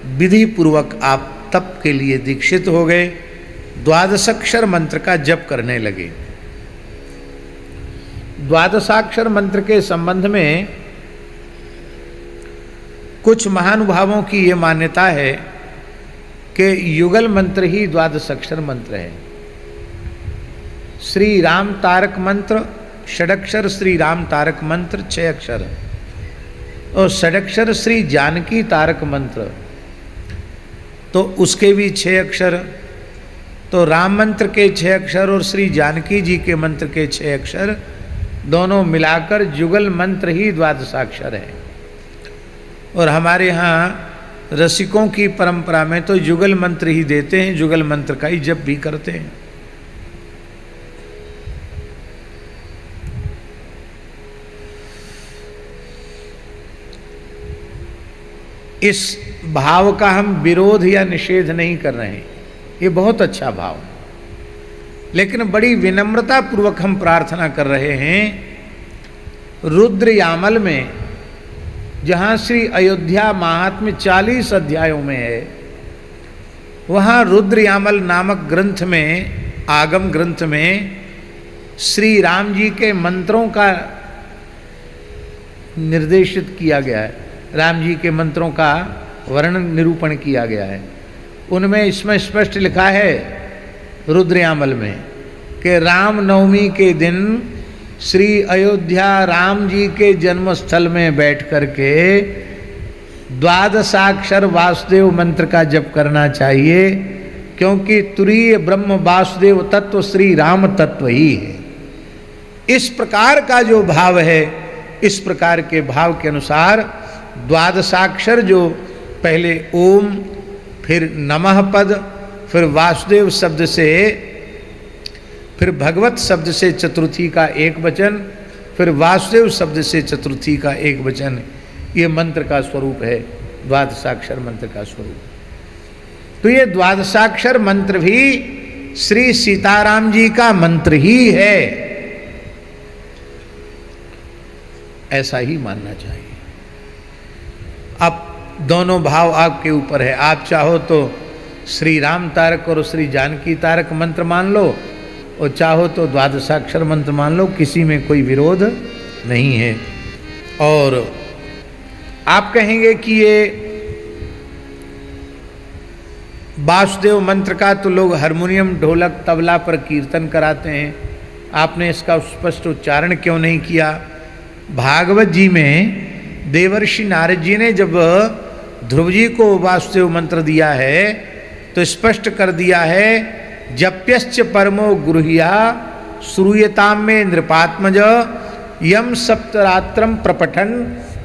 विधि पूर्वक आप तप के लिए दीक्षित हो गए, द्वादशाक्षर मंत्र का जप करने लगे। द्वादशाक्षर मंत्र के संबंध में कुछ महानुभावों की ये मान्यता है कि युगल मंत्र ही द्वादशाक्षर मंत्र है। श्री राम तारक मंत्र षडक्षर, श्री राम तारक मंत्र 6 अक्षर, और षडक्षर श्री जानकी तारक मंत्र तो उसके भी 6 अक्षर। तो राम मंत्र के 6 अक्षर और श्री जानकी जी के मंत्र के 6 अक्षर दोनों मिलाकर युगल मंत्र ही द्वादशाक्षर है। और हमारे यहाँ रसिकों की परंपरा में तो युगल मंत्र ही देते हैं, युगल मंत्र का ही जप भी करते हैं। इस भाव का हम विरोध या निषेध नहीं कर रहे हैं, ये बहुत अच्छा भाव, लेकिन बड़ी विनम्रता पूर्वक हम प्रार्थना कर रहे हैं। रुद्र यामल में जहाँ श्री अयोध्या महात्म्य 40 अध्यायों में है, वहाँ रुद्र यामल नामक ग्रंथ में, आगम ग्रंथ में श्री राम जी के मंत्रों का निर्देशित किया गया है, राम जी के मंत्रों का वर्णन निरूपण किया गया है। उनमें इसमें स्पष्ट लिखा है रुद्रयामल में कि राम नवमी के दिन श्री अयोध्या राम जी के जन्म स्थल में बैठ करके द्वादशाक्षर वासुदेव मंत्र का जप करना चाहिए, क्योंकि तुरीय ब्रह्म वासुदेव तत्व श्री राम तत्व ही है। इस प्रकार का जो भाव है, इस प्रकार के भाव के अनुसार द्वादशाक्षर जो पहले ओम, फिर नमः पद, फिर वासुदेव शब्द से, फिर भगवत शब्द से चतुर्थी का एक वचन, फिर वासुदेव शब्द से चतुर्थी का एक वचन, ये मंत्र का स्वरूप है, द्वादशाक्षर मंत्र का स्वरूप। तो ये द्वादशाक्षर मंत्र भी श्री सीताराम जी का मंत्र ही है, ऐसा ही मानना चाहिए। अब दोनों भाव आपके ऊपर है, आप चाहो तो श्री राम तारक और श्री जानकी तारक मंत्र मान लो, और चाहो तो द्वादशाक्षर मंत्र मान लो, किसी में कोई विरोध नहीं है। और आप कहेंगे कि ये वासुदेव मंत्र का तो लोग हारमोनियम ढोलक तबला पर कीर्तन कराते हैं, आपने इसका स्पष्ट उच्चारण क्यों नहीं किया? भागवत जी में देवर्षि नारद जी ने जब ध्रुव जी को वासुदेव मंत्र दिया है तो स्पष्ट कर दिया है, जप्यश्च परमो गुरुहिया श्रूयताम में नृपात्मज यम सप्तरात्रम प्रपठन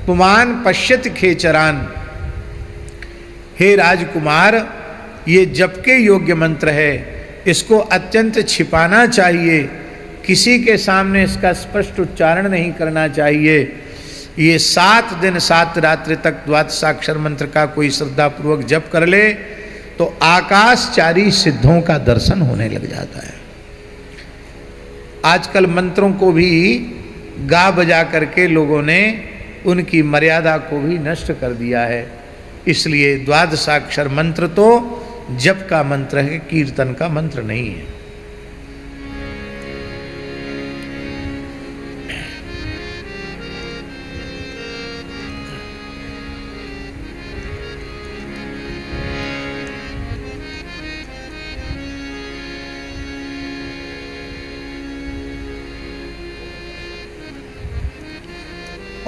पुमान पश्यत खेचरान। हे राजकुमार, ये जप के योग्य मंत्र है, इसको अत्यंत छिपाना चाहिए, किसी के सामने इसका स्पष्ट उच्चारण नहीं करना चाहिए। ये 7 दिन 7 रात्रि तक द्वादशाक्षर मंत्र का कोई श्रद्धापूर्वक जप कर ले तो आकाशचारी सिद्धों का दर्शन होने लग जाता है। आजकल मंत्रों को भी गा बजा करके लोगों ने उनकी मर्यादा को भी नष्ट कर दिया है। इसलिए द्वादशाक्षर मंत्र तो जप का मंत्र है, कीर्तन का मंत्र नहीं है।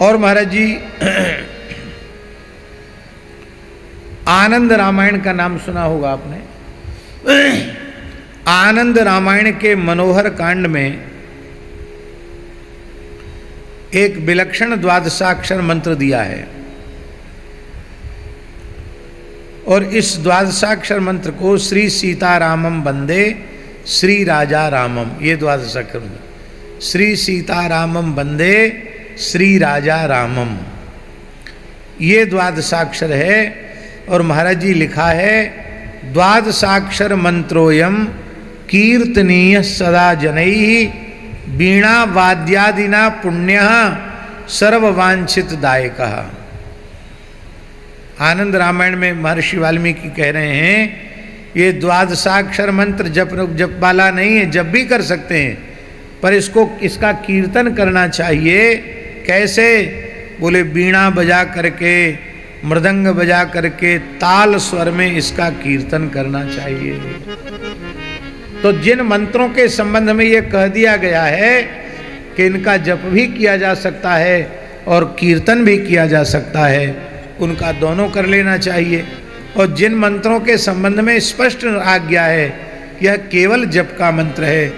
और महाराज जी आनंद रामायण का नाम सुना होगा आपने। आनंद रामायण के मनोहर कांड में एक विलक्षण द्वादशाक्षर मंत्र दिया है, और इस द्वादशाक्षर मंत्र को श्री सीतारामम वंदे श्री राजा रामम, ये द्वादशाक्षर मंत्र, श्री सीतारामम वंदे श्री राजा रामम, ये द्वादशाक्षर है। और महाराज जी लिखा है, द्वादशाक्षर मंत्रोयम कीर्तनीय सदा जनैः वीणा वाद्यादिना पुण्य सर्ववांछित दायकः। आनंद रामायण में महर्षि वाल्मीकि कह रहे हैं ये द्वादशाक्षर मंत्र जप वाला नहीं है, जप भी कर सकते हैं, पर इसका कीर्तन करना चाहिए। कैसे? बोले बीणा बजा करके, मृदंग बजा करके, ताल स्वर में इसका कीर्तन करना चाहिए। तो जिन मंत्रों के संबंध में ये कह दिया गया है कि इनका जप भी किया जा सकता है और कीर्तन भी किया जा सकता है, उनका दोनों कर लेना चाहिए। और जिन मंत्रों के संबंध में स्पष्ट आज्ञा है यह केवल जप का मंत्र है,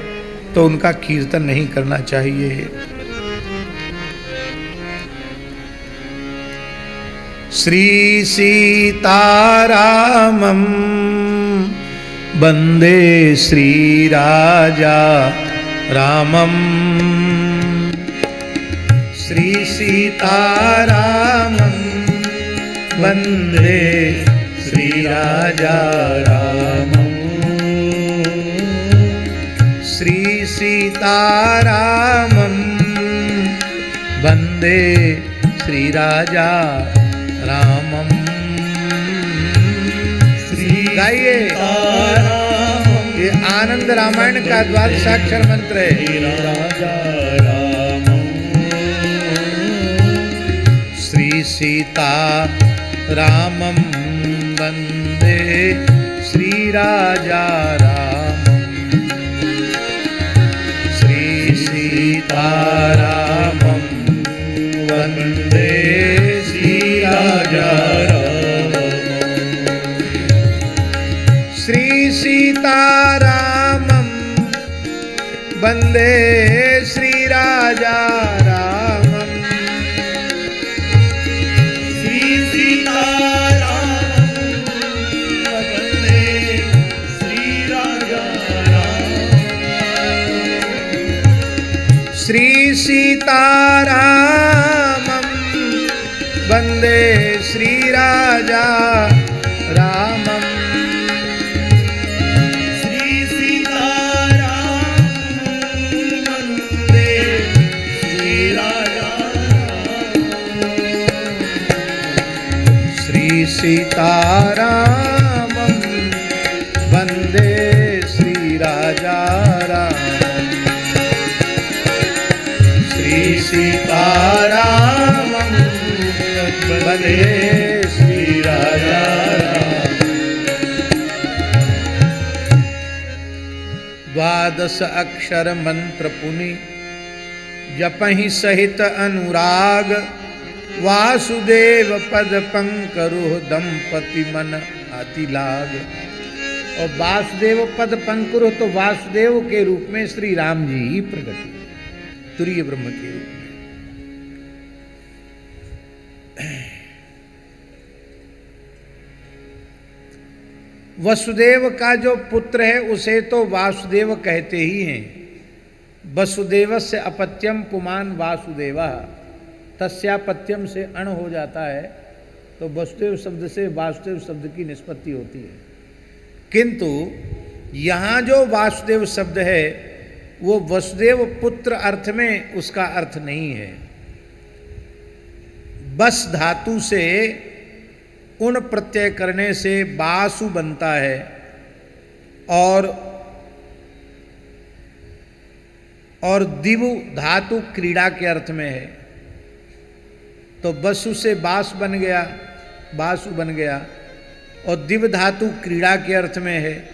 तो उनका कीर्तन नहीं करना चाहिए। श्री सीतारामं वंदे श्री राजा रामं। श्री सीतारामं वंदे श्री राजा रामं। श्री सीतारामं वंदे श्री राजा रामम। गाइए, ये आनंद रामायण का द्वादशाक्षर मंत्र है। राजा रामम। श्री सीता रामम वंदे श्री राजा रामम। श्री सीता रामम वंदे राजा श्री सीतारामं वंदे श्री राजा रामं। श्री सीतारामं वंदे श्री राजा रामं। श्री सीतारामं वंदे श्री राजा रामम। श्री सीतारामं वंदे श्री राजा रामम। श्री सीतारामं वंदे श्री राजा रामम। श्री सीतारामं वंदे श्री राजा राम। द्वादश अक्षर मंत्र पुनि जपहि सहित अनुराग। वासुदेव पद पंकरुह दंपति मन अति लाग। और वासुदेव पद पंकरुह, तो वासुदेव के रूप में श्री राम जी ही प्रकट, तुरीय ब्रह्म के रूप में। वसुदेव का जो पुत्र है उसे तो वासुदेव कहते ही हैं। वसुदेवस्य अपत्यम पुमान वासुदेवा, तस्यापत्यम से अण हो जाता है, तो वसुदेव शब्द से वासुदेव शब्द की निष्पत्ति होती है। किंतु यहाँ जो वासुदेव शब्द है वो वसुदेव पुत्र अर्थ में उसका अर्थ नहीं है। बस धातु से उण प्रत्यय करने से बासु बनता है, और दिवु धातु क्रीड़ा के अर्थ में है, तो बसु से बास बन गया, बासु बन गया। और दिव धातु क्रीड़ा के अर्थ में है,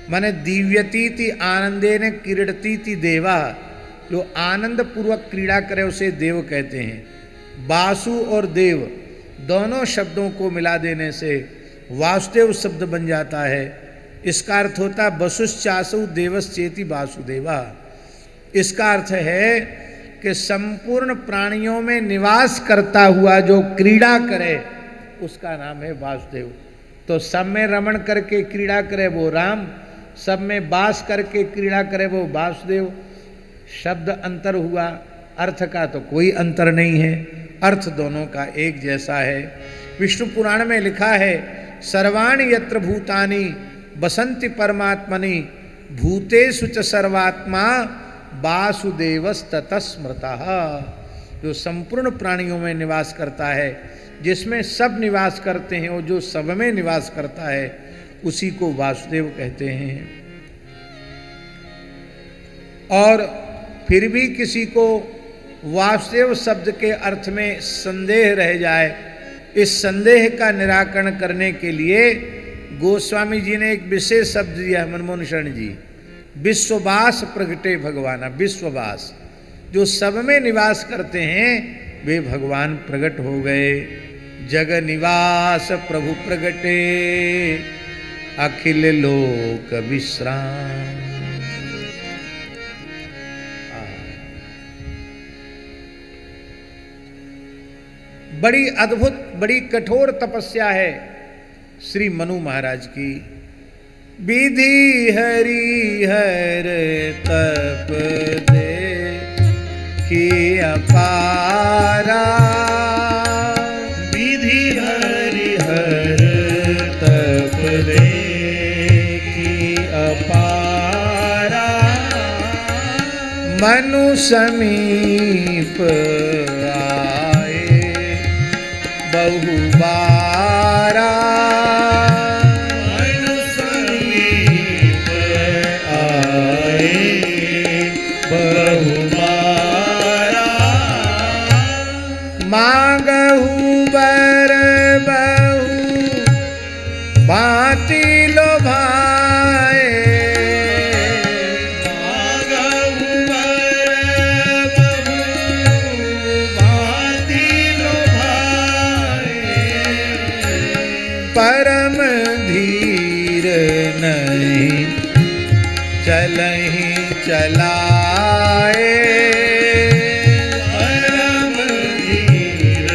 माने दिव्यतीति आनंदेन क्रीडतीति देवा, जो आनंद पूर्वक क्रीड़ा करे उसे देव कहते हैं। बासु और देव दोनों शब्दों को मिला देने से वासुदेव शब्द बन जाता है। इसका अर्थ होता है वसुश्चासु देवश्चेति वासुदेवा। इसका अर्थ है कि संपूर्ण प्राणियों में निवास करता हुआ जो क्रीड़ा करे उसका नाम है वासुदेव। तो सब में रमण करके क्रीड़ा करे वो राम, सब में वास करके क्रीड़ा करे वो वासुदेव। शब्द अंतर हुआ, अर्थ का तो कोई अंतर नहीं है, अर्थ दोनों का एक जैसा है। विष्णु पुराण में लिखा है सर्वाणि यत्र भूतानि बसंति परमात्मनि भूतेषु च सर्वात्मा वासुदेवस्ततः स्मृतः। जो संपूर्ण प्राणियों में निवास करता है जिसमें सब निवास करते हैं, वो जो सब में निवास करता है उसी को वासुदेव कहते हैं। और फिर भी किसी को वासुदेव शब्द के अर्थ में संदेह रह जाए, इस संदेह का निराकरण करने के लिए गोस्वामी जी ने एक विशेष शब्द दिया है, मनमोहन शरण जी, विश्ववास प्रगटे भगवान। विश्ववास, जो सब में निवास करते हैं वे भगवान प्रकट हो गए। जग निवास प्रभु प्रगटे अखिल लोक विश्राम। बड़ी अद्भुत, बड़ी कठोर तपस्या है श्री मनु महाराज की। विधि हरि हर तप दे कि अपारा, विधि हरि हर तप दे कि अपारा। मनु समीप आए बहु बारा। मनु समीप आए बहु बारा। मांगहु बर बहु भांति लोभाए। मांगहु बर बहु भांति लोभाए। परम धीर नहीं चलहि चलाए। परम धीर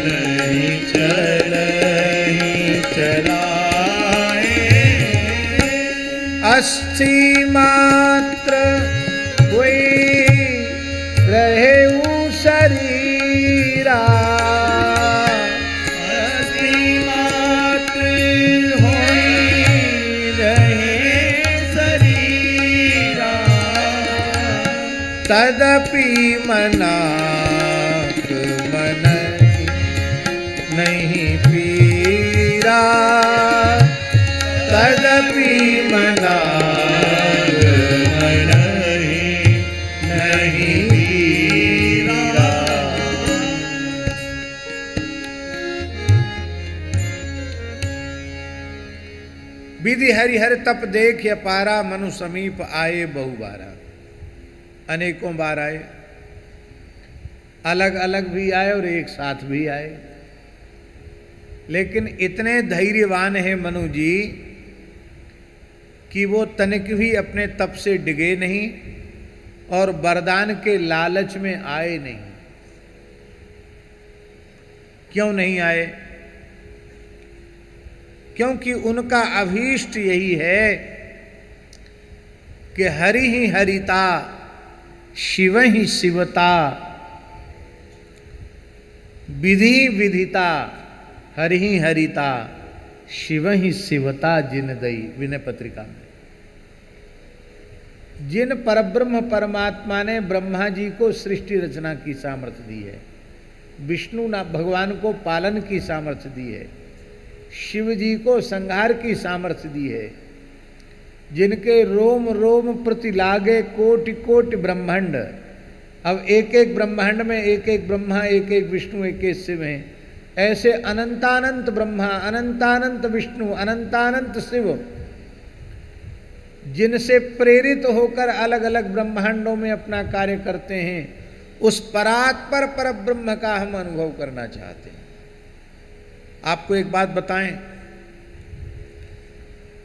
नहीं चलहि चलाए। अस्थि मात्र कोई रहेउ शरीरा। अस्थि मात्र होई रहे शरीरा। तदपि मनाक मन नहीं पीरा। तदपि मनाक मन नहीं पीरा। विधि हरिहर तप देख अपारा। मनु समीप आए बहु बारा। अनेकों बार आए, अलग अलग भी आए और एक साथ भी आए, लेकिन इतने धैर्यवान हैं मनु जी कि वो तनिक भी अपने तप से डिगे नहीं और वरदान के लालच में आए नहीं। क्यों नहीं आए? क्योंकि उनका अभीष्ट यही है कि हरि ही हरिता शिव ही शिवता विधि विधिता हरि ही हरिता शिव ही शिवता जिन दई। विनय पत्रिका में जिन परब्रह्म परमात्मा ने ब्रह्मा जी को सृष्टि रचना की सामर्थ्य दी है, विष्णु ना भगवान को पालन की सामर्थ्य दी है, शिव जी को संहार की सामर्थ्य दी है, जिनके रोम रोम प्रति लागे कोटि कोटि ब्रह्मांड। अब एक एक ब्रह्मांड में एक एक ब्रह्मा, एक एक विष्णु, एक एक शिव हैं। ऐसे अनंतानंत ब्रह्मा, अनंतानंत विष्णु, अनंतानंत शिव, जिनसे प्रेरित होकर अलग अलग ब्रह्मांडों में अपना कार्य करते हैं, उस परात्पर पर ब्रह्म का हम अनुभव करना चाहते हैं। आपको एक बात बताएं,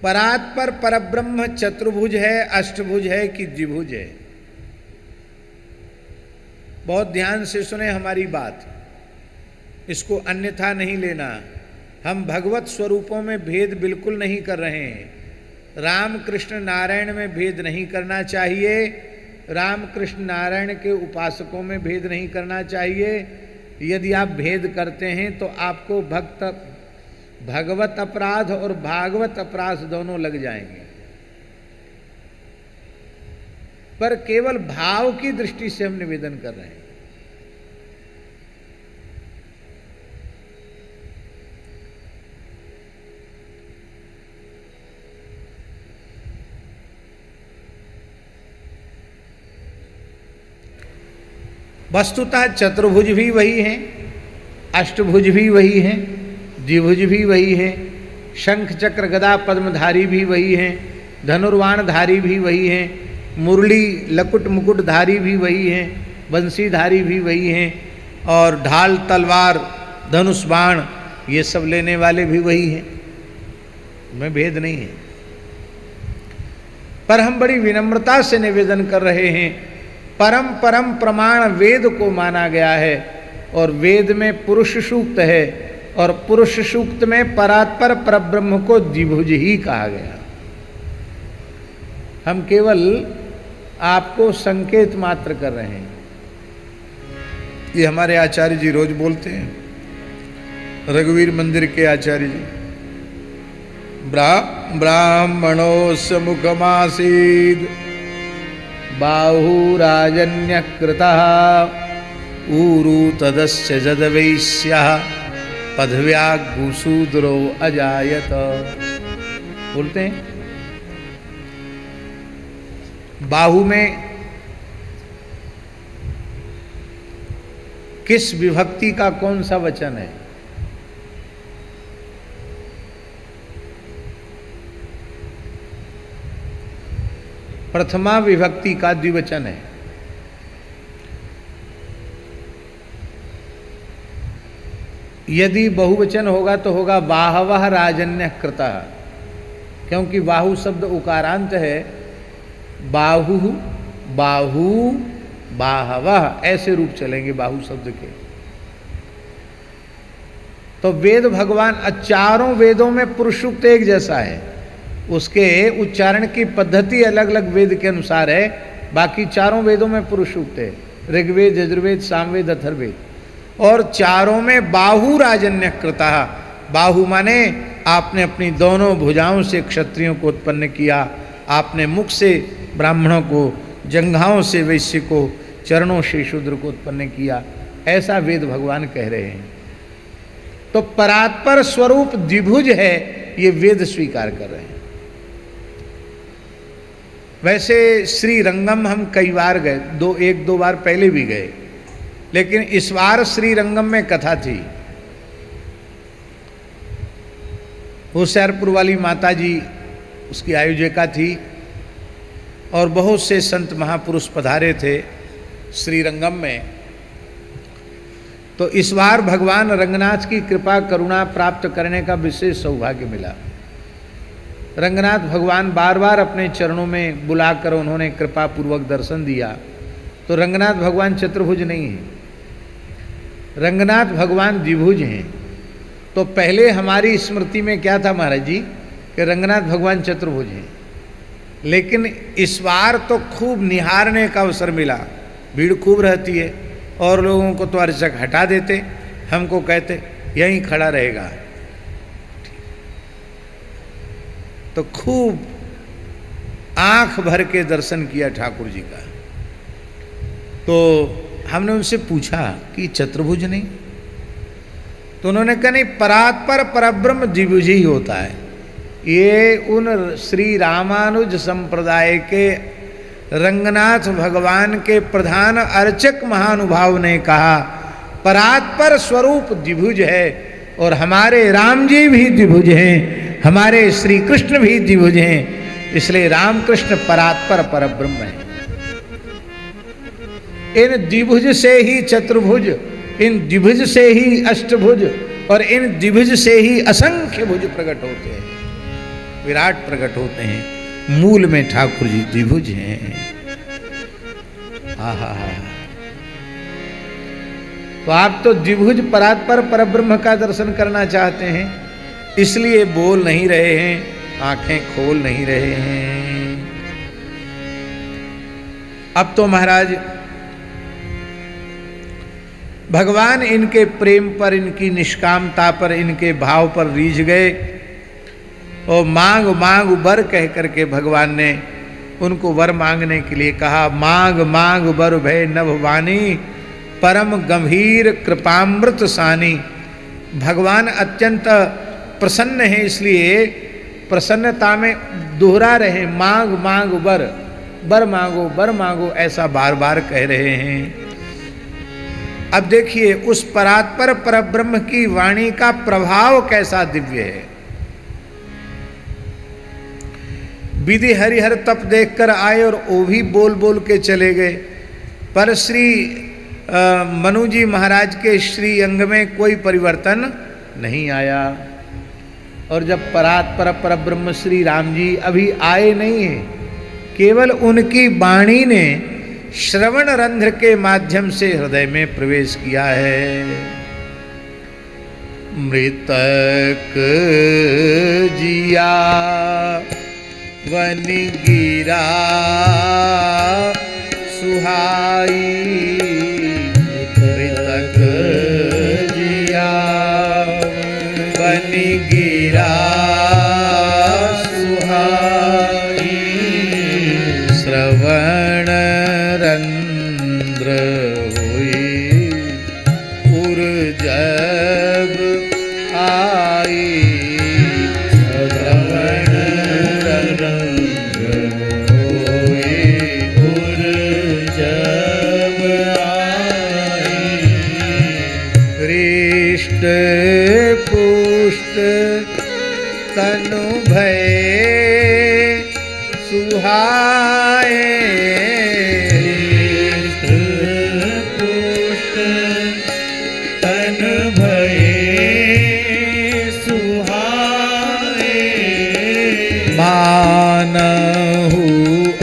परात्पर परब्रह्म चतुर्भुज है, अष्टभुज है कि द्विभुज है? बहुत ध्यान से सुने हमारी बात, इसको अन्यथा नहीं लेना। हम भगवत स्वरूपों में भेद बिल्कुल नहीं कर रहे हैं। राम कृष्ण नारायण में भेद नहीं करना चाहिए, राम कृष्ण नारायण के उपासकों में भेद नहीं करना चाहिए। यदि आप भेद करते हैं तो आपको भगवत अपराध और भागवत अपराध दोनों लग जाएंगे। पर केवल भाव की दृष्टि से हम निवेदन कर रहे हैं। वस्तुतः चतुर्भुज भी वही हैं, अष्टभुज भी वही हैं, द्विभुज भी वही है, शंख चक्र गदा पद्मधारी भी वही हैं, धनुर्वाणधारी भी वही हैं, मुरली लकुट मुकुटधारी भी वही हैं, बंसीधारी भी वही हैं, और ढाल तलवार धनुष बाण ये सब लेने वाले भी वही हैं, में भेद नहीं है। पर हम बड़ी विनम्रता से निवेदन कर रहे हैं, परम परम प्रमाण वेद को माना गया है, और वेद में पुरुष सूक्त है, और पुरुष सूक्त में परात्पर परब्रह्म को द्विभुज ही कहा गया। हम केवल आपको संकेत मात्र कर रहे हैं। ये हमारे आचार्य जी रोज बोलते हैं, रघुवीर मंदिर के आचार्य जी, ब्राह्मणोस्य मुखमासीद बाहुराजन्य कृतः ऊरू तदस्य जदवैश्यः पदव्यागुशूद्रो अजायत। बोलते हैं बाहु में किस विभक्ति का कौन सा वचन है? प्रथमा विभक्ति का द्विवचन है। यदि बहुवचन होगा तो होगा बाहवः राजन्य कृतः, क्योंकि बाहु शब्द उकारांत है। बाहु बाहु बाहवः ऐसे रूप चलेंगे बाहु शब्द के। तो वेद भगवान, चारों वेदों में पुरुष सूक्त एक जैसा है, उसके उच्चारण की पद्धति अलग अलग वेद के अनुसार है। बाकी चारों वेदों में पुरुष सूक्त है, ऋग्वेद यजुर्वेद सामवेद अथर्ववेद, और चारों में बाहु राजन्य कृता। बाहु माने आपने अपनी दोनों भुजाओं से क्षत्रियों को उत्पन्न किया, आपने मुख से ब्राह्मणों को, जंघाओं से वैश्य को, चरणों से शूद्र को उत्पन्न किया, ऐसा वेद भगवान कह रहे हैं। तो परात्पर स्वरूप द्विभुज है, ये वेद स्वीकार कर रहे हैं। वैसे श्री रंगम हम कई बार गए, एक दो बार पहले भी गए, लेकिन इस बार श्री रंगम में कथा थी। होशियारपुर वाली माता जी उसकी आयोजिका थी, और बहुत से संत महापुरुष पधारे थे श्रीरंगम में। तो इस बार भगवान रंगनाथ की कृपा करुणा प्राप्त करने का विशेष सौभाग्य मिला। रंगनाथ भगवान बार बार अपने चरणों में बुलाकर उन्होंने कृपा पूर्वक दर्शन दिया। तो रंगनाथ भगवान चतुर्भुज नहीं है, रंगनाथ भगवान द्विभुज हैं। तो पहले हमारी स्मृति में क्या था महाराज जी कि रंगनाथ भगवान चतुर्भुज हैं, लेकिन इस बार तो खूब निहारने का अवसर मिला, भीड़ खूब रहती है, और लोगों को तो अर्चक हटा देते, हमको कहते यहीं खड़ा रहेगा। तो खूब आंख भर के दर्शन किया ठाकुर जी का। तो हमने उनसे पूछा कि चतुर्भुज नहीं? तो उन्होंने कहा नहीं, परात्पर परब्रह्म द्विभुज ही होता है। ये उन श्री रामानुज संप्रदाय के रंगनाथ भगवान के प्रधान अर्चक महानुभाव ने कहा परात्पर स्वरूप द्विभुज है, और हमारे राम जी भी द्विभुज हैं, हमारे श्री कृष्ण भी द्विभुज हैं, इसलिए रामकृष्ण परात्पर परब्रह्म है। इन द्विभुज से ही चतुर्भुज, इन द्विभुज से ही अष्टभुज, और इन द्विभुज से ही असंख्य भुज प्रकट होते हैं, विराट प्रकट होते हैं। मूल में ठाकुर जी द्विभुज हैं। हा। तो आप तो द्विभुज परात्पर परब्रह्म का दर्शन करना चाहते हैं, इसलिए बोल नहीं रहे हैं, आंखें खोल नहीं रहे हैं। अब तो महाराज भगवान इनके प्रेम पर, इनकी निष्कामता पर, इनके भाव पर रीझ गए, और मांग मांग वर कह करके भगवान ने उनको वर मांगने के लिए कहा। मांग मांग वर भय नभवानी, परम गंभीर कृपामृत सानी। भगवान अत्यंत प्रसन्न है, इसलिए प्रसन्नता में दोहरा रहे, मांग मांग वर, वर मांगो ऐसा बार बार कह रहे हैं। अब देखिए उस परात्पर परब्रह्म की वाणी का प्रभाव कैसा दिव्य है। विधि हरिहर तप देखकर आए और वो भी बोल बोल के चले गए, पर श्री मनु जी महाराज के श्री अंग में कोई परिवर्तन नहीं आया। और जब परात्पर परब्रह्म श्री राम जी अभी आए नहीं हैं, केवल उनकी वाणी ने श्रवण रंध्र के माध्यम से हृदय में प्रवेश किया है। मृतक जिया वन गिरा सुहाई, मृतक जिया वन गिरा सुहाई, श्रवण रंध्र हुई उर जब आई, श्रवण रंध्र हुई उर जब आई, हृष्ट पुष्ट तनु भय सुहाए, पुष्ट तन भये सुहाए, मानहु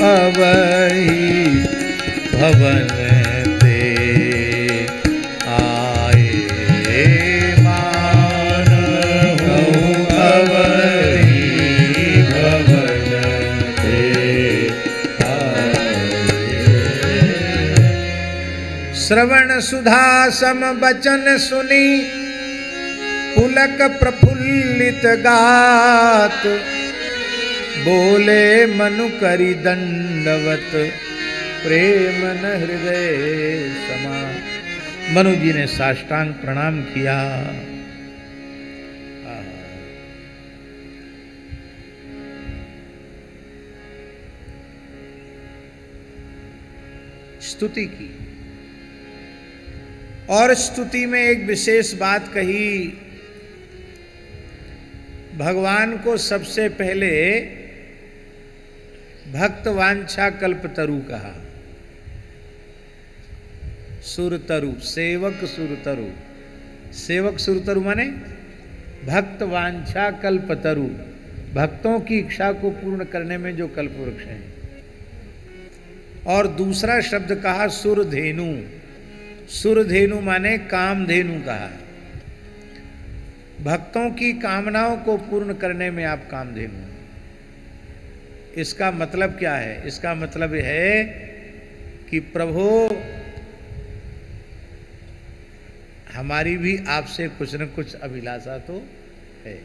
अवहि भवन ते आए, मानहु अवहि भवन ते श्रवण सुधा सम बचन सुनी, पुलक प्रफुल्लित गात, बोले मनु करि दंडवत, प्रेम न हृदय समा। मनु जी ने साष्टांग प्रणाम किया। स्तुति की, और स्तुति में एक विशेष बात कही। भगवान को सबसे पहले भक्त वांछा कल्पतरु कहा, सुरतरु, सेवक सुरतरु। सेवक सुरतरु माने भक्त वांछा कल्पतरु, भक्तों की इच्छा को पूर्ण करने में जो कल्प वृक्ष हैं। और दूसरा शब्द कहा सुरधेनु, सुरधेनु माने कामधेनु कहा, भक्तों की कामनाओं को पूर्ण करने में आप कामधेनु। इसका मतलब क्या है? इसका मतलब है कि प्रभु हमारी भी आपसे कुछ न कुछ अभिलाषा तो है।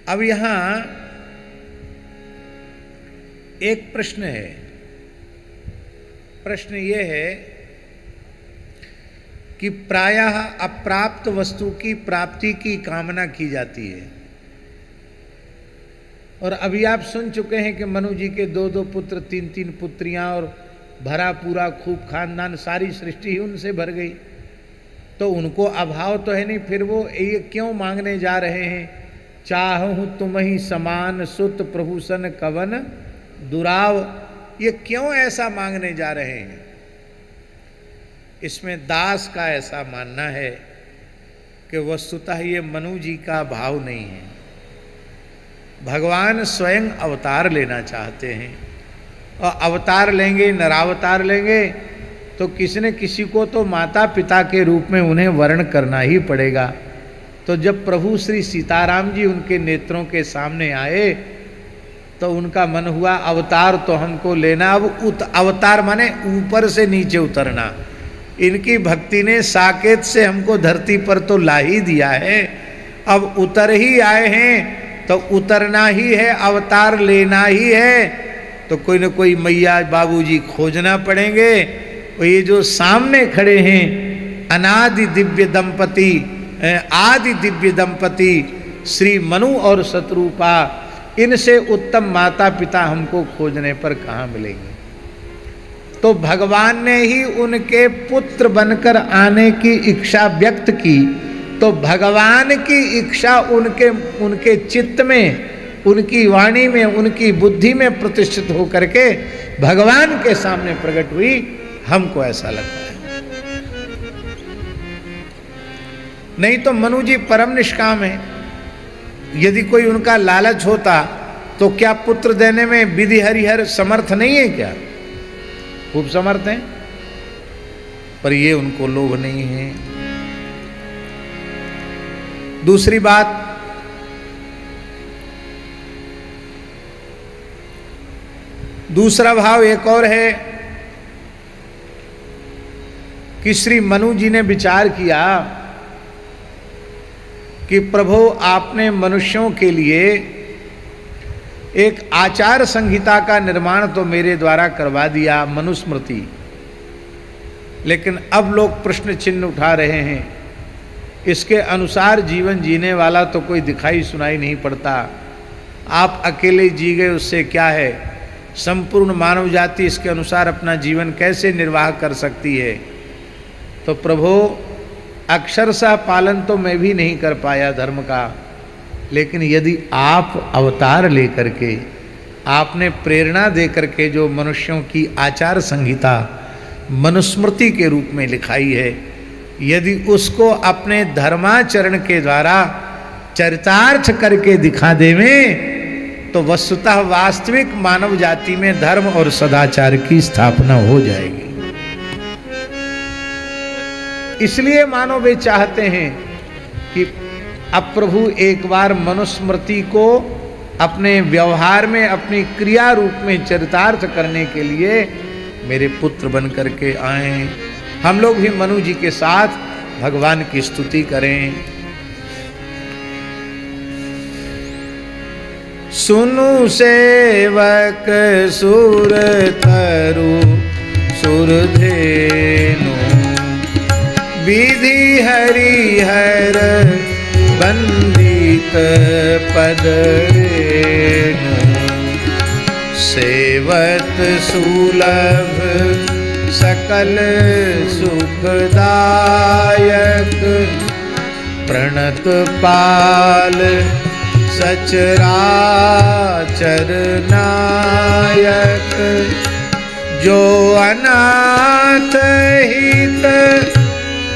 अब यहां एक प्रश्न है। प्रश्न यह है कि प्रायः अप्राप्त वस्तु की प्राप्ति की कामना की जाती है। और अभी आप सुन चुके हैं कि मनु जी के 2-2 पुत्र, 3-3 पुत्रियां और भरा पूरा खूब खानदान, सारी सृष्टि ही उनसे भर गई। तो उनको अभाव तो है नहीं, फिर वो ये क्यों मांगने जा रहे हैं? चाहूं तुम ही समान सुत प्रभुसन कवन दुराव, ये क्यों ऐसा मांगने जा रहे हैं? इसमें दास का ऐसा मानना है कि वस्तुतः ये मनु जी का भाव नहीं है। भगवान स्वयं अवतार लेना चाहते हैं, और अवतार लेंगे, नरावतार लेंगे तो किसी न किसी को तो माता पिता के रूप में उन्हें वर्ण करना ही पड़ेगा। तो जब प्रभु श्री सीताराम जी उनके नेत्रों के सामने आए तो उनका मन हुआ अवतार तो हमको लेना। अब अवतार माने ऊपर से नीचे उतरना। इनकी भक्ति ने साकेत से हमको धरती पर तो ला ही दिया है, अब उतर ही आए हैं तो उतरना ही है, अवतार लेना ही है। तो कोई न कोई मैया बाबूजी खोजना पड़ेंगे। और ये जो सामने खड़े हैं अनादि दिव्य दंपति, आदि दिव्य दंपति श्री मनु और शत्रुपा, इनसे उत्तम माता पिता हमको खोजने पर कहाँ मिलेंगे? तो भगवान ने ही उनके पुत्र बनकर आने की इच्छा व्यक्त की, तो भगवान की इच्छा उनके चित्त में, उनकी वाणी में, उनकी बुद्धि में प्रतिष्ठित होकर के भगवान के सामने प्रकट हुई। हमको ऐसा लगता है। नहीं तो मनु जी परम निष्काम है। यदि कोई उनका लालच होता तो क्या पुत्र देने में विधि हरिहर समर्थ नहीं है क्या? खूब समर्थ हैं, पर ये उनको लोभ नहीं है। दूसरी बात, दूसरा भाव एक और है कि श्री मनु जी ने विचार किया कि प्रभु आपने मनुष्यों के लिए एक आचार संहिता का निर्माण तो मेरे द्वारा करवा दिया, मनुस्मृति, लेकिन अब लोग प्रश्न चिन्ह उठा रहे हैं, इसके अनुसार जीवन जीने वाला तो कोई दिखाई सुनाई नहीं पड़ता। आप अकेले जी गए उससे क्या है? संपूर्ण मानव जाति इसके अनुसार अपना जीवन कैसे निर्वाह कर सकती है? तो प्रभु अक्षरशः पालन तो मैं भी नहीं कर पाया धर्म का, लेकिन यदि आप अवतार लेकर के आपने प्रेरणा दे करके जो मनुष्यों की आचार संहिता मनुस्मृति के रूप में लिखाई है, यदि उसको अपने धर्माचरण के द्वारा चरितार्थ करके दिखा देवें तो वस्तुतः वास्तविक मानव जाति में धर्म और सदाचार की स्थापना हो जाएगी। इसलिए मानो वे चाहते हैं कि अब प्रभु एक बार मनुस्मृति को अपने व्यवहार में, अपनी क्रिया रूप में चरितार्थ करने के लिए मेरे पुत्र बन करके आए। हम लोग भी मनु जी के साथ भगवान की स्तुति करें। सुनु सेवक सुर तरु सुरधेनु, विधि हरिहर बंदित पद रेनु, सेवत सुलभ सकल सुखदायक, प्रणत पाल सचराचर नायक, जो अनाथ हित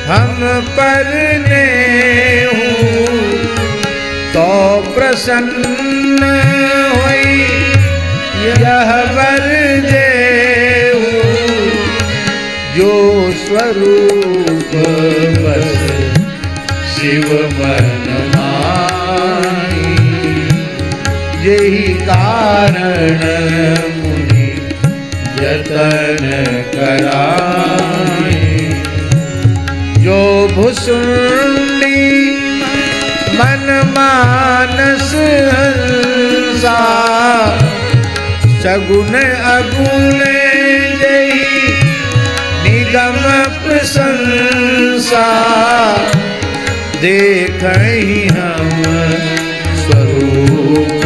हम पर नेहु, तो प्रसन्न होई यह वर देहु, जो स्वरूप बस शिव मन माही, यही कारण मुनि जतन कराई, जो भुसुंडी मन मानस हंसा, सगुन अगुण जही निगम प्रशंसा, देखहि हम स्वरूप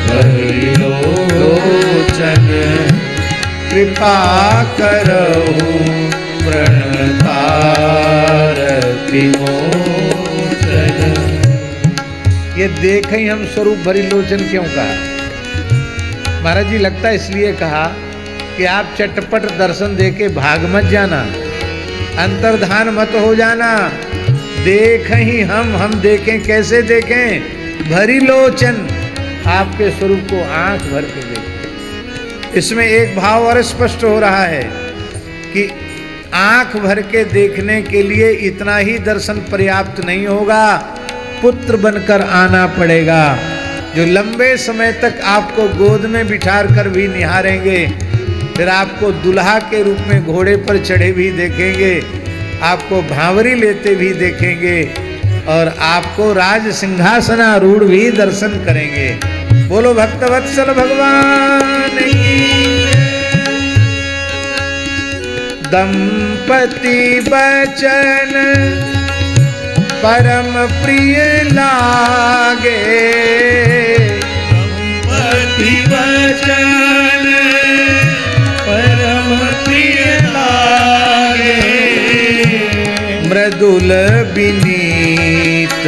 भरि लोचन, कृपा करहु प्रणतारति मोचन। ये देखहि हम स्वरूप भरि लोचन क्यों कहा? महाराज जी लगता है इसलिए कहा कि आप चटपट दर्शन देके भाग मत जाना, अंतर्धान मत हो जाना। देखहि हम देखें, कैसे देखें? भरी लोचन, आपके स्वरूप को आंख भर के देखें। इसमें एक भाव और स्पष्ट हो रहा है कि आंख भर के देखने के लिए इतना ही दर्शन पर्याप्त नहीं होगा, पुत्र बनकर आना पड़ेगा, जो लंबे समय तक आपको गोद में बिठार कर भी निहारेंगे, फिर आपको दुल्हा के रूप में घोड़े पर चढ़े भी देखेंगे, आपको भांवरी लेते भी देखेंगे, और आपको राज सिंहासनारूढ़ भी दर्शन करेंगे। बोलो भक्तवत्सल भगवान की। दंपति बचन परम प्रिय लागे, दंपति वचन परम प्रिय मृदुल विनीत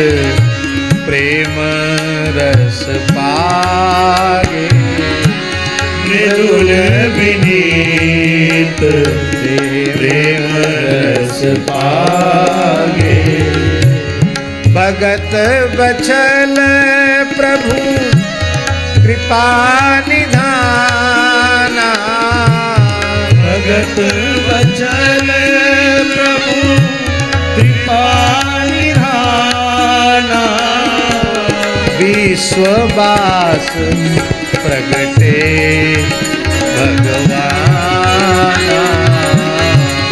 प्रेम रस पागे, मृदुल विनीत प्रेम रस पागे। भगत बचल प्रभु कृपा निधाना, भगत बचल प्रभु कृपा निधाना। विश्ववास प्रगटे भगवाना,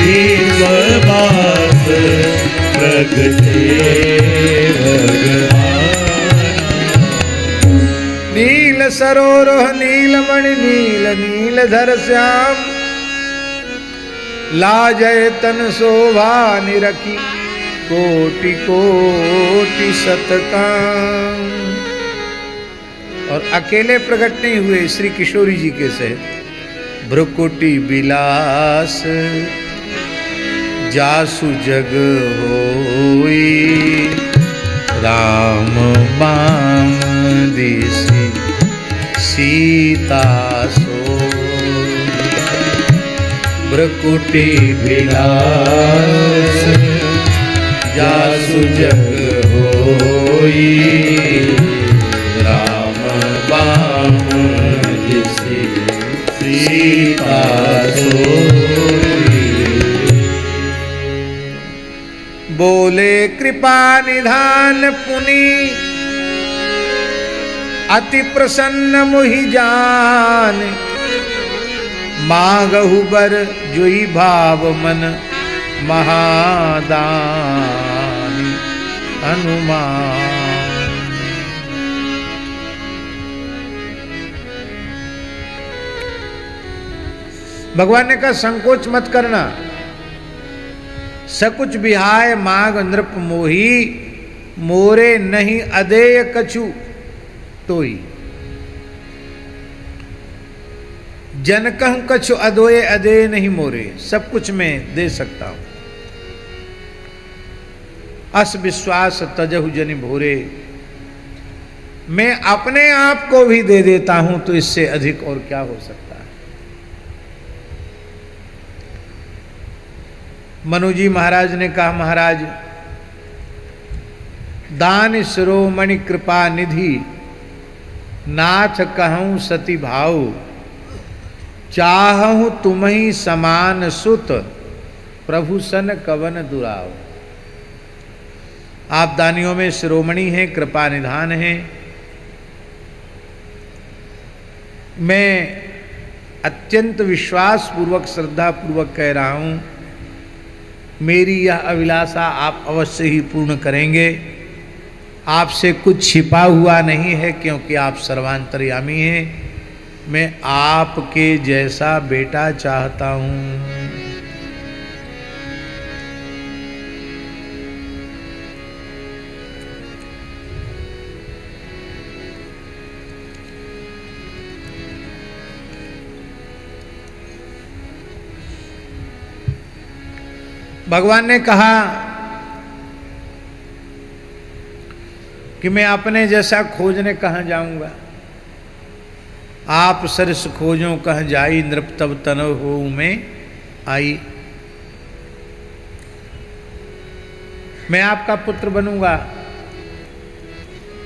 विश्ववास प्रगटे भगवान। नील सरोरुह नीलमणि नील नीलधर श्याम, लाजय तन शोभा निरखी कोटि कोटि शतकाम। और अकेले प्रकट नहीं हुए श्री किशोरी जी के सहित, भ्रुकुटी विलास जासु जग होई, राम बाम दिसि सीता सोई। भ्रुकुटी विलास जासु जग होई, राम बाम दिसि सीता सोई। बोले कृपा निधान पुनि, अति प्रसन्न मुहि जान। मांगहु बर जोई भाव मन, महादानी हनुमान। भगवान ने कहा संकोच मत करना। सकुच बिहाय माग नृप मोही, मोरे नहीं अदेय कछु तोई। जन कहूं कछु अदोय अदेय नहीं मोरे, सब कुछ मैं दे सकता हूं। अस विश्वास तजहु जनि भोरे, मैं अपने आप को भी दे देता हूं तो इससे अधिक और क्या हो सकता है। मनु जी महाराज ने कहा, महाराज दान शिरोमणि कृपा निधि, नाथ कहूं सती भाव। चाहूं तुम्ही समान सुत, प्रभु सन कवन दुराव। आप दानियों में शिरोमणि हैं, कृपा निधान हैं। मैं अत्यंत विश्वास पूर्वक श्रद्धा पूर्वक कह रहा हूं, मेरी यह अभिलाषा आप अवश्य ही पूर्ण करेंगे। आपसे कुछ छिपा हुआ नहीं है, क्योंकि आप सर्वांतर्यामी हैं। मैं आपके जैसा बेटा चाहता हूं। भगवान ने कहा कि मैं अपने जैसा खोजने कहाँ जाऊंगा। आप सरस खोजो कह जाई, नृप तब तनव हो में आई। मैं आपका पुत्र बनूंगा,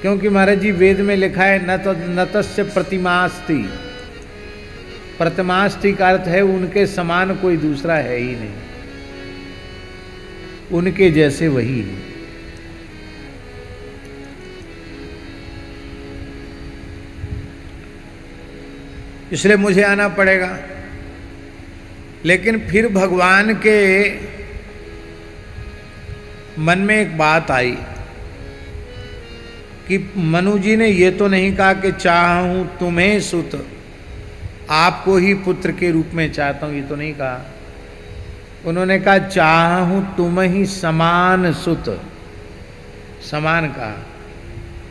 क्योंकि महाराज जी वेद में लिखा है न तस्य प्रतिमास्ति। प्रतिमास्ति का अर्थ है उनके समान कोई दूसरा है ही नहीं, उनके जैसे वही है। इसलिए मुझे आना पड़ेगा। लेकिन फिर भगवान के मन में एक बात आई कि मनु जी ने ये तो नहीं कहा कि चाहूं तुम्हें सुत, आपको ही पुत्र के रूप में चाहता हूं, ये तो नहीं कहा। उन्होंने कहा चाहूं तुम ही समान सुत। समान कहा,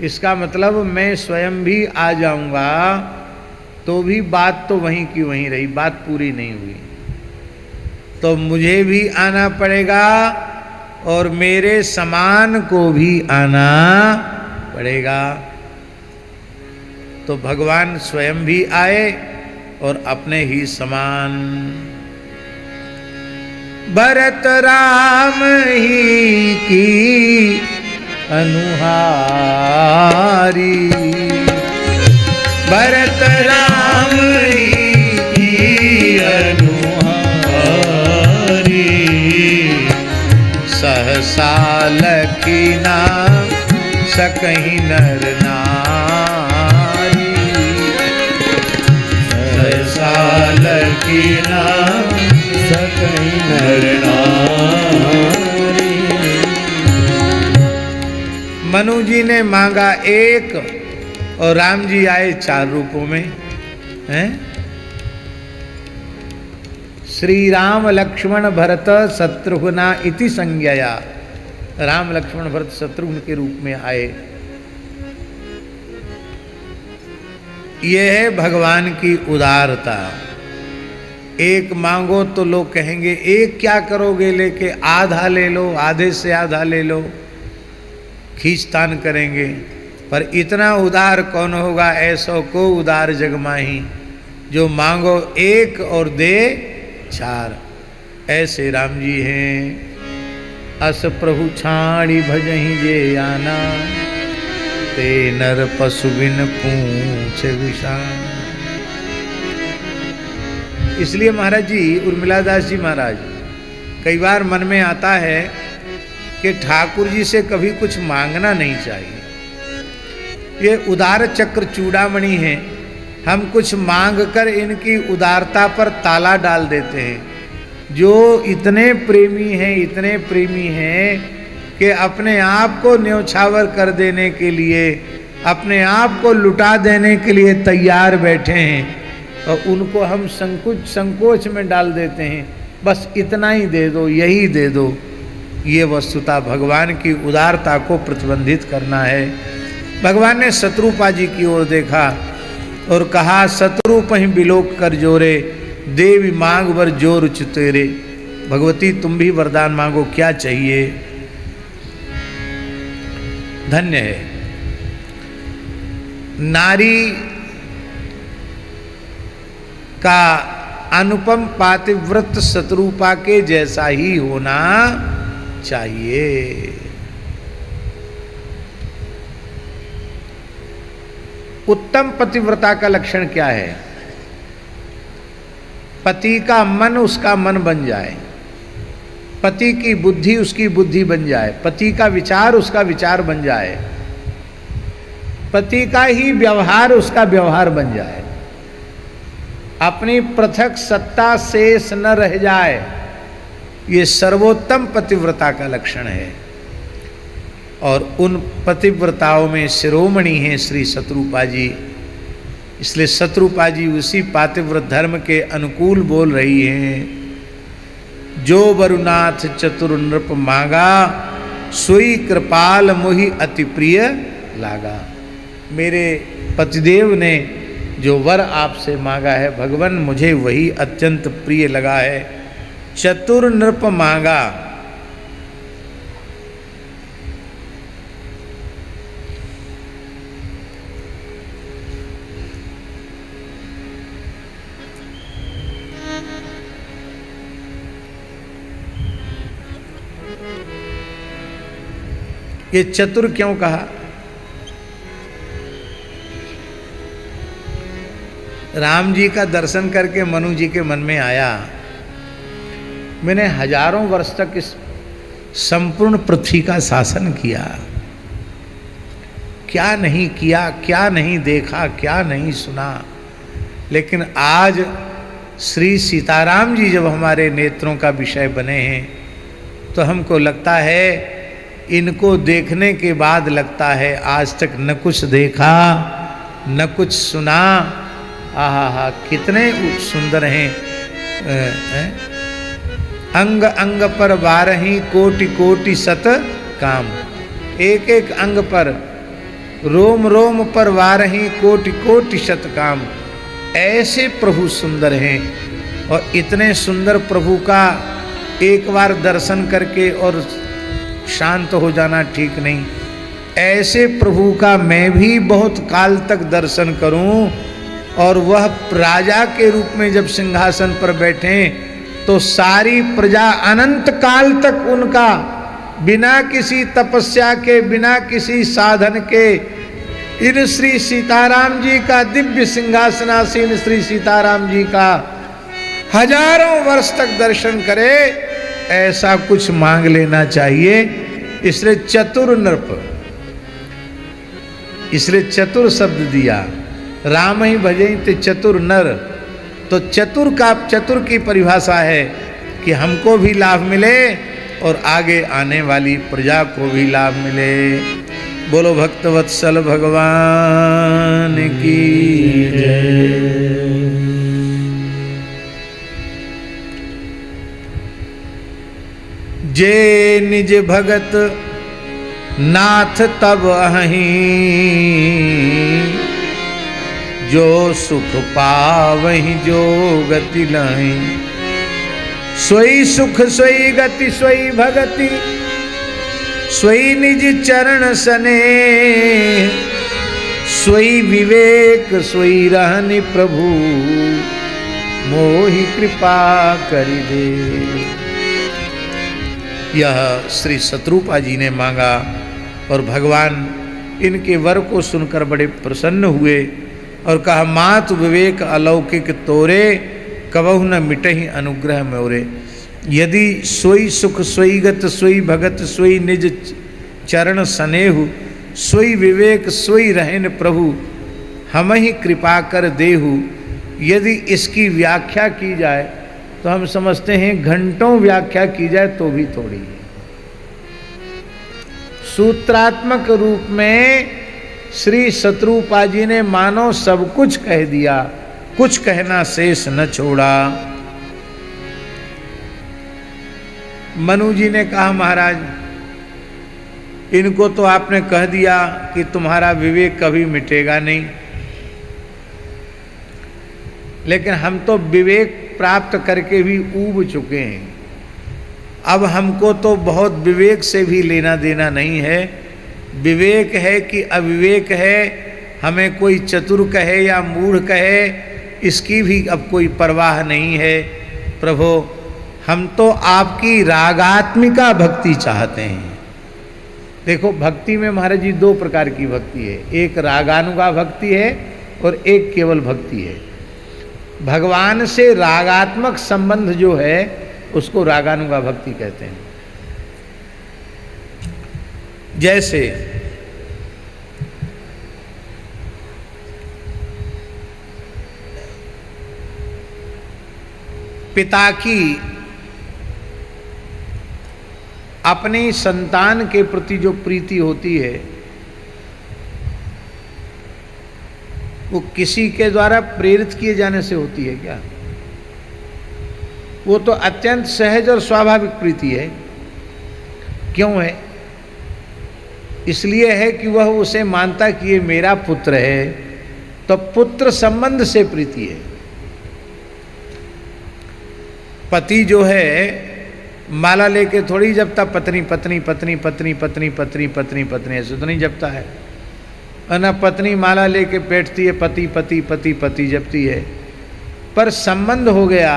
इसका मतलब मैं स्वयं भी आ जाऊंगा तो भी बात तो वहीं की वहीं रही, बात पूरी नहीं हुई। तो मुझे भी आना पड़ेगा और मेरे समान को भी आना पड़ेगा। तो भगवान स्वयं भी आए और अपने ही समान। भरत राम ही की अनुहारी, भरत राम ही की अनुहारी, सहसा लखीना सकहीं नर नारी, सहसा लखीना सकहीं नर नारी। मनु जी ने मांगा एक और राम जी आए 4 रूपों में हैं। श्री राम लक्ष्मण भरत शत्रुघ्ना इति संज्ञया, राम लक्ष्मण भरत शत्रुघ्न के रूप में आए। यह है भगवान की उदारता। एक मांगो तो लोग कहेंगे एक क्या करोगे लेके, आधा ले लो, आधे से आधा ले लो, खींचतान करेंगे। पर इतना उदार कौन होगा, ऐसो को उदार जग माही, जो मांगो एक और दे 4। ऐसे राम जी हैं। अस प्रभु छाड़ी भजहि जे आना, ते नर पशु बिन पूछ विषान। इसलिए महाराज जी, उर्मिलादास जी महाराज, कई बार मन में आता है कि ठाकुर जी से कभी कुछ मांगना नहीं चाहिए। ये उदार चक्र चूड़ामणि है, हम कुछ मांग कर इनकी उदारता पर ताला डाल देते हैं। जो इतने प्रेमी हैं, इतने प्रेमी हैं कि अपने आप को न्यौछावर कर देने के लिए, अपने आप को लुटा देने के लिए तैयार बैठे हैं, और उनको हम संकोच में डाल देते हैं। बस इतना ही दे दो, यही दे दो। ये वस्तुतः भगवान की उदारता को प्रतिबंधित करना है। भगवान ने शत्रुपा जी की ओर देखा और कहा, शत्रुप ही बिलोक कर जोरे, देवी मांग वर जोर तेरे। भगवती तुम भी वरदान मांगो, क्या चाहिए। धन्य है नारी का अनुपम पातिव्रत शत्रुपा के जैसा ही होना चाहिए। उत्तम पतिव्रता का लक्षण क्या है? पति का मन उसका मन बन जाए, पति की बुद्धि उसकी बुद्धि बन जाए, पति का विचार उसका विचार बन जाए, पति का ही व्यवहार उसका व्यवहार बन जाए, अपनी पृथक सत्ता शेष न रह जाए। ये सर्वोत्तम पतिव्रता का लक्षण है। और उन पतिव्रताओं में शिरोमणि हैं श्री शत्रुपा जी। इसलिए शत्रुपा जी उसी पातिव्रत धर्म के अनुकूल बोल रही हैं। जो वरुनाथ चतुर नृप मांगा, सोई कृपाल मोहि अति प्रिय लागा। मेरे पतिदेव ने जो वर आपसे मांगा है भगवान, मुझे वही अत्यंत प्रिय लगा है। चतुर नृप मांगा, ये चतुर क्यों कहा? राम जी का दर्शन करके मनु जी के मन में आया, मैंने हजारों वर्ष तक इस संपूर्ण पृथ्वी का शासन किया, क्या नहीं किया, क्या नहीं देखा, क्या नहीं सुना। लेकिन आज श्री सीताराम जी जब हमारे नेत्रों का विषय बने हैं तो हमको लगता है, इनको देखने के बाद लगता है आज तक न कुछ देखा न कुछ सुना। आहा, कितने सुंदर हैं। अंग अंग पर 12 कोटि कोटि शत काम। एक एक अंग पर, रोम रोम पर 12 कोटि कोटि शत काम। ऐसे प्रभु सुंदर हैं। और इतने सुंदर प्रभु का एक बार दर्शन करके और शांत हो जाना ठीक नहीं। ऐसे प्रभु का मैं भी बहुत काल तक दर्शन करूं, और वह राजा के रूप में जब सिंहासन पर बैठे तो सारी प्रजा अनंत काल तक उनका बिना किसी तपस्या के, बिना किसी साधन के, इन श्री सीताराम जी का दिव्य सिंहासनासीन श्री सीताराम जी का हजारों वर्ष तक दर्शन करे। ऐसा कुछ मांग लेना चाहिए। इसलिए चतुर नृप, इसलिए चतुर शब्द दिया। राम ही भजे ते चतुर नर। तो चतुर की परिभाषा है कि हमको भी लाभ मिले और आगे आने वाली प्रजा को भी लाभ मिले। बोलो भक्तवत्सल भगवान की जय। जे निज भगत नाथ तब अहीं, जो सुख पावहीं जो गति लहीं। सोई सुख सोई गति सोई भगति, सोई निज चरण सने। सोई विवेक सोई रहनि प्रभु, मोहि कृपा करि दे। यह श्री शत्रुपा जी ने मांगा और भगवान इनके वर को सुनकर बड़े प्रसन्न हुए और कहा, मात विवेक अलौकिक तोरे, कबहु न मिटहि अनुग्रह मोरे। यदि सोई सुख सोई गत सोई भगत, सोई निज चरण सनेहु। सोई विवेक सोई रहन प्रभु, हम ही कृपा कर देहु। यदि इसकी व्याख्या की जाए तो हम समझते हैं घंटों व्याख्या की जाए तो भी थोड़ी है। सूत्रात्मक रूप में श्री शत्रुपा जी ने मानो सब कुछ कह दिया, कुछ कहना शेष न छोड़ा। मनु जी ने कहा, महाराज इनको तो आपने कह दिया कि तुम्हारा विवेक कभी मिटेगा नहीं, लेकिन हम तो विवेक प्राप्त करके भी ऊब चुके हैं। अब हमको तो बहुत विवेक से भी लेना देना नहीं है। विवेक है कि अविवेक है, हमें कोई चतुर कहे या मूढ़ कहे, इसकी भी अब कोई परवाह नहीं है। प्रभु हम तो आपकी रागात्मिका भक्ति चाहते हैं। देखो भक्ति में महाराज जी दो प्रकार की भक्ति है, एक रागानुगा भक्ति है और एक केवल भक्ति है। भगवान से रागात्मक संबंध जो है उसको रागानुगा भक्ति कहते हैं। जैसे पिता की अपनी संतान के प्रति जो प्रीति होती है वो किसी के द्वारा प्रेरित किए जाने से होती है क्या? वो तो अत्यंत सहज और स्वाभाविक प्रीति है। क्यों है? इसलिए है कि वह उसे मानता कि ये मेरा पुत्र है, तो पुत्र संबंध से प्रीति है। पति जो है माला लेके थोड़ी जपता पत्नी पत्नी पत्नी पत्नी पत्नी पत्नी पत्नी पत्नी, ऐसे तो नहीं जपता है। ना पत्नी माला लेके बैठती है, पति पति पति पति जपती है। पर संबंध हो गया,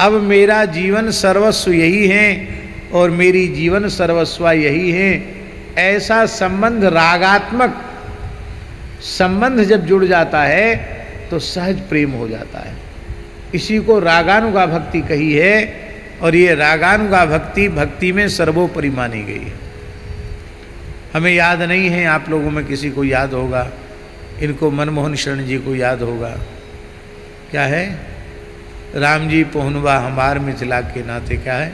अब मेरा जीवन सर्वस्व यही है और मेरी जीवन सर्वस्व यही है। ऐसा संबंध, रागात्मक संबंध जब जुड़ जाता है तो सहज प्रेम हो जाता है। इसी को रागानुगा भक्ति कही है। और ये रागानुगा भक्ति भक्ति में सर्वोपरि मानी गई है। हमें याद नहीं है, आप लोगों में किसी को याद होगा, इनको मनमोहन शरण जी को याद होगा। क्या है? राम जी पहुनवा हमार मिथिला के नाते, क्या है?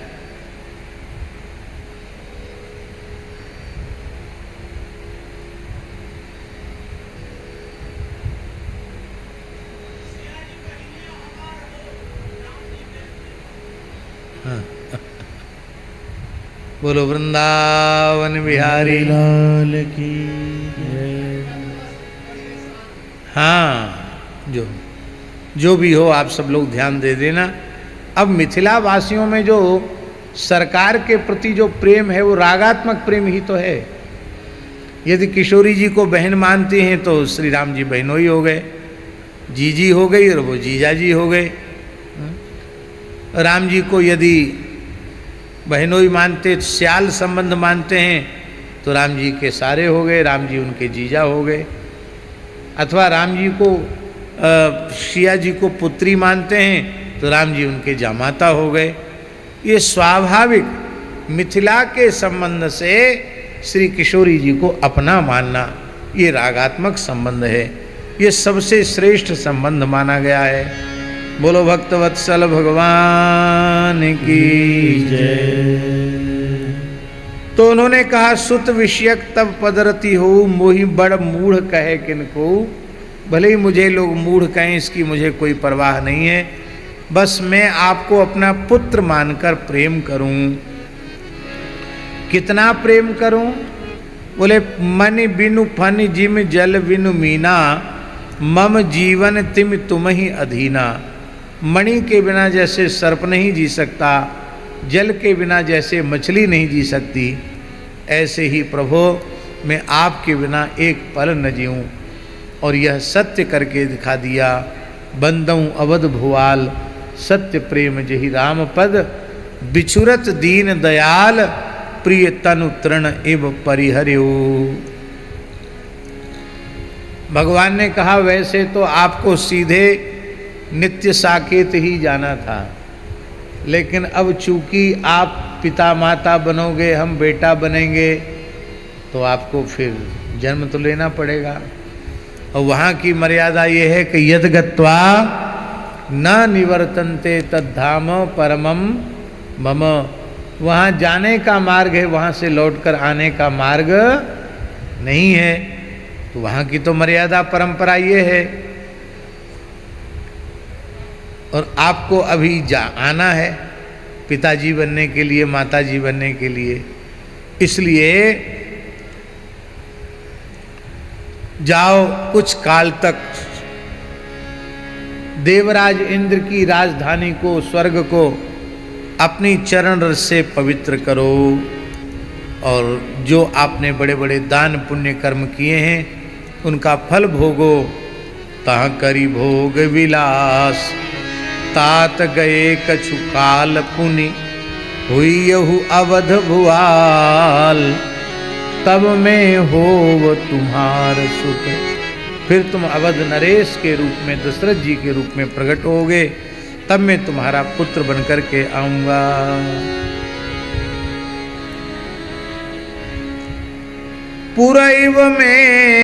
हाँ। बोलो वृंदावन बिहारी लाल की जय। हाँ, जो भी हो आप सब लोग ध्यान दे देना। अब मिथिला वासियों में जो सरकार के प्रति जो प्रेम है वो रागात्मक प्रेम ही तो है। यदि किशोरी जी को बहन मानती हैं तो श्री राम जी बहनोई हो गए, जीजी हो गई और वो जीजा जी हो गए। राम जी को यदि बहनोई मानते, श्याल संबंध मानते हैं तो राम जी के सारे हो गए, राम जी उनके जीजा हो गए। अथवा राम जी को सिया जी को पुत्री मानते हैं तो राम जी उनके जामाता हो गए। ये स्वाभाविक मिथिला के संबंध से श्री किशोरी जी को अपना मानना ये रागात्मक संबंध है, ये सबसे श्रेष्ठ संबंध माना गया है। बोलो भक्तवत्सल भगवान की जय। तो उन्होंने कहा सुत विषयक तब पदरती हो, मोहि बड़ मूढ़ कहे किनको। भले ही मुझे लोग मूढ़ कहें, इसकी मुझे कोई परवाह नहीं है, बस मैं आपको अपना पुत्र मानकर प्रेम करूं। कितना प्रेम करूं? बोले मन बिनु फन जिम जल बिनु मीना, मम जीवन तिम तुम ही अधीना। मणि के बिना जैसे सर्प नहीं जी सकता, जल के बिना जैसे मछली नहीं जी सकती, ऐसे ही प्रभु मैं आपके बिना एक पल न जीऊँ। और यह सत्य करके दिखा दिया। बंदऊँ अवध भुआल, सत्य प्रेम जहि राम पद, बिछुरत दीन दयाल, प्रिय तनु तृण एव परिहर्यो। भगवान ने कहा वैसे तो आपको सीधे नित्य साकेत ही जाना था, लेकिन अब चूंकि आप पिता माता बनोगे, हम बेटा बनेंगे, तो आपको फिर जन्म तो लेना पड़ेगा। और वहाँ की मर्यादा ये है कि यद गत्वा न निवर्तन्ते तद्धाम परमम मम। वहाँ जाने का मार्ग है, वहाँ से लौटकर आने का मार्ग नहीं है। तो वहाँ की तो मर्यादा परंपरा ये है। और आपको अभी आना है पिताजी बनने के लिए, माताजी बनने के लिए, इसलिए जाओ कुछ काल तक देवराज इंद्र की राजधानी को, स्वर्ग को अपनी चरण रस से पवित्र करो। और जो आपने बड़े बड़े दान पुण्य कर्म किए हैं उनका फल भोगो। ता करी भोग विलास, तात गए कछु काल पुनि, हुईहु अवध भुआल। तब मैं होव तुम्हार सुत। फिर तुम अवध नरेश के रूप में, दशरथ जी के रूप में प्रकट होगे, तब मैं तुम्हारा पुत्र बनकर के आऊंगा। पुरैव में